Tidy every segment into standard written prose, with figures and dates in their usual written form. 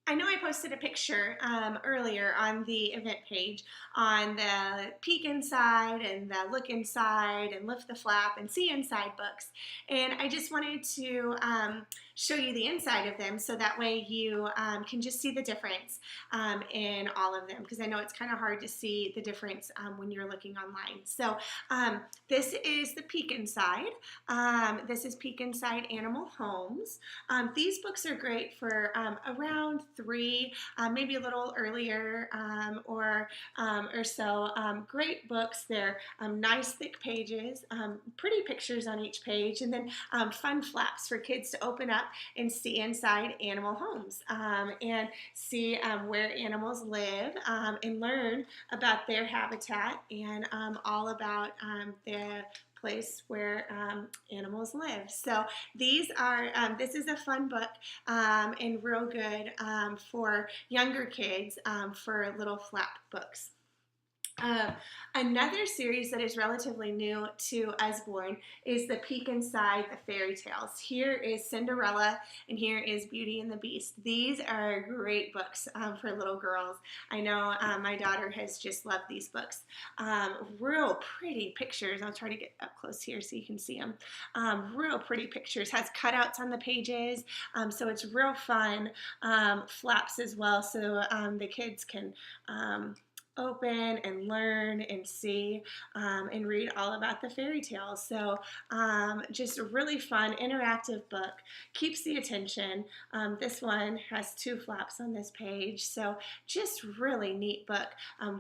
I know I posted a picture earlier on the event page on the Peek Inside and the Look Inside and Lift the Flap and See Inside books. And I just wanted to show you the inside of them so that way you can just see the difference in all of them, because I know it's kind of hard to see the difference when you're looking online. So this is the Peek Inside. This is Peek Inside Animal Homes. These books are great for around 3, maybe a little earlier or so. Great books. They're nice thick pages, pretty pictures on each page, and then fun flaps for kids to open up and see inside animal homes and see where animals live and learn about their habitat and all about the place where animals live. So these are, this is a fun book and real good for younger kids for little flap books. Another series that is relatively new to Usborne is the Peek Inside the Fairy Tales. Here is Cinderella and here is Beauty and the Beast. These are great books for little girls. I know my daughter has just loved these books. Real pretty pictures. I'll try to get up close here so you can see them. Real pretty pictures. Has cutouts on the pages, so it's real fun. Flaps as well, so the kids can open and learn and see and read all about the fairy tales. So just a really fun interactive book, keeps the attention. This one has 2 flaps on this page, so just really neat book.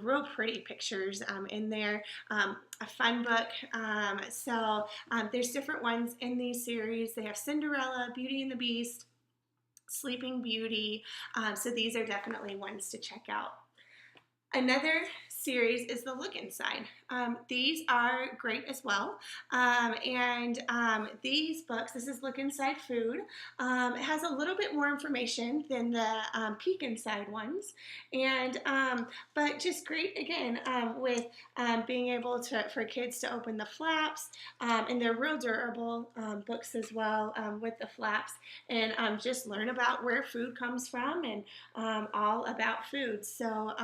Real pretty pictures in there. A fun book. So there's different ones in these series. They have Cinderella, Beauty and the Beast, Sleeping Beauty. So these are definitely ones to check out. Another series is the Look Inside. These are great as well. And these books, this is Look Inside Food. It has a little bit more information than the Peek Inside ones. And but just great again with being able for kids to open the flaps. And they're real durable books as well with the flaps. And just learn about where food comes from and all about food. So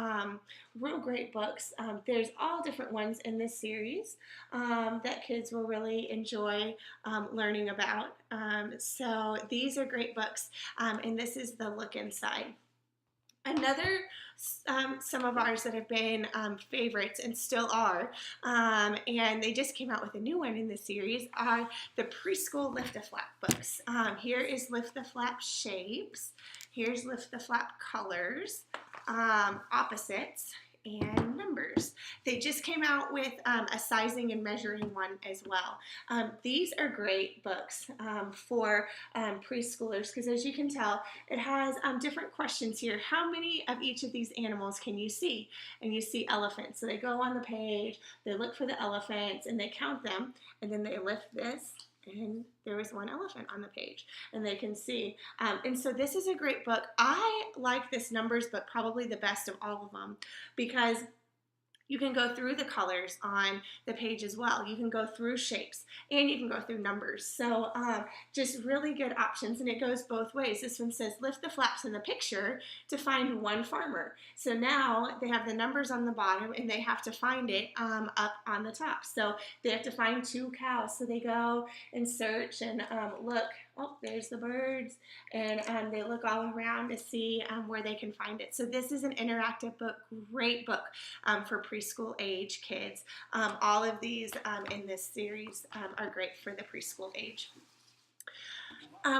real great books. There's all different ones in this series that kids will really enjoy learning about. So these are great books, and this is the Look Inside. Another, some of ours that have been favorites and still are, and they just came out with a new one in this series, are the Preschool Lift the Flap books. Here is Lift the Flap Shapes. Here's Lift the Flap Colors, Opposites, and Numbers. They just came out with a sizing and measuring one as well. These are great books for preschoolers, because as you can tell, it has different questions here. How many of each of these animals can you see? And you see elephants. So they go on the page, they look for the elephants, and they count them, and then they lift this, and there was one elephant on the page, and they can see. And so this is a great book. I like this numbers book probably the best of all of them, because you can go through the colors on the page as well. You can go through shapes and you can go through numbers. So just really good options, and it goes both ways. This one says lift the flaps in the picture to find one farmer. So now they have the numbers on the bottom and they have to find it up on the top. So they have to find 2 cows. So they go and search and look. Oh, there's the birds, and they look all around to see where they can find it. So this is an interactive book, great book for preschool age kids. All of these in this series are great for the preschool age.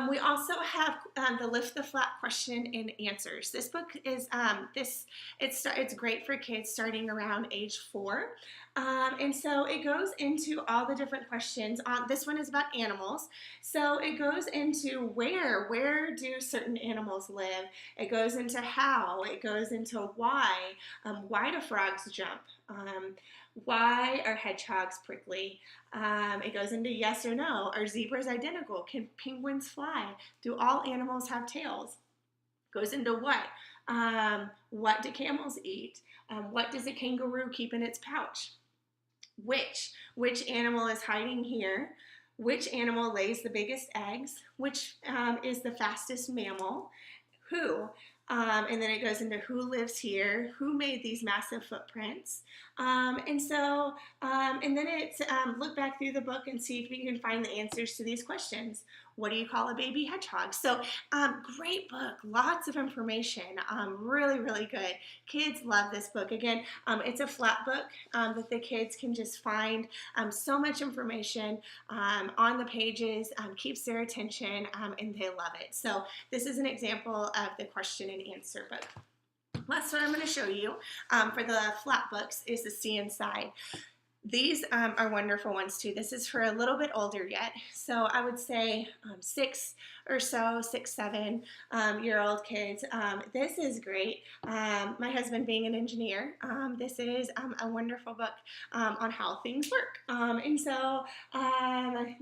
We also have the Lift the Flap question and answers. This book is it's great for kids starting around age 4, and so it goes into all the different questions. This one is about animals, so it goes into where do certain animals live. It goes into how. It goes into why. Why do frogs jump? Why are hedgehogs prickly? It goes into yes or no. Are zebras identical? Can penguins fly? Do all animals have tails? Goes into what? What do camels eat? What does a kangaroo keep in its pouch? Which animal is hiding here? Which animal lays the biggest eggs? Which is the fastest mammal? Who? And then it goes into who lives here, who made these massive footprints. And then it's look back through the book and see if you can find the answers to these questions. What do you call a baby hedgehog? So great book, lots of information, really, really good. Kids love this book. Again, it's a flat book that the kids can just find so much information on the pages, keeps their attention, and they love it. So this is an example of the question and answer book. Last one I'm going to show you for the flat books is the See Inside. These are wonderful ones too. This is for a little bit older yet. So I would say 6 or so, 6, 7-year-old kids. This is great. My husband being an engineer, this is a wonderful book on how things work.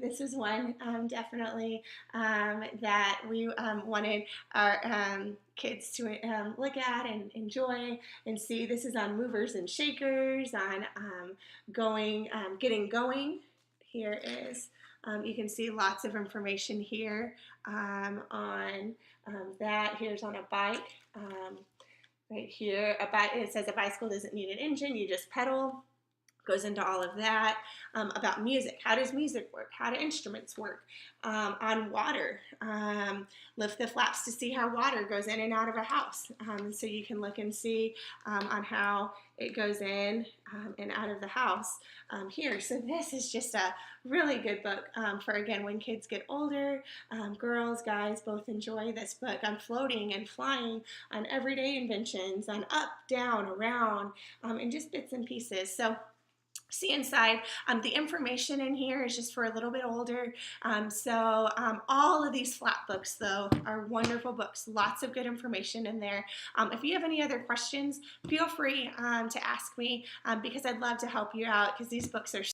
This is one definitely that we wanted our kids to look at and enjoy and see. This is on movers and shakers, on getting going. Here is, you can see lots of information here on that. Here's on a bike. Right here, it says a bicycle doesn't need an engine, you just pedal. Goes into all of that, about music. How does music work? How do instruments work? On water, lift the flaps to see how water goes in and out of a house. So you can look and see on how it goes in and out of the house here. So this is just a really good book for, again, when kids get older. Girls, guys both enjoy this book on floating and flying, on everyday inventions, on up, down, around, and just bits and pieces. So See Inside. The information in here is just for a little bit older. All of these flat books, though, are wonderful books. Lots of good information in there. If you have any other questions, feel free to ask me because I'd love to help you out because these books are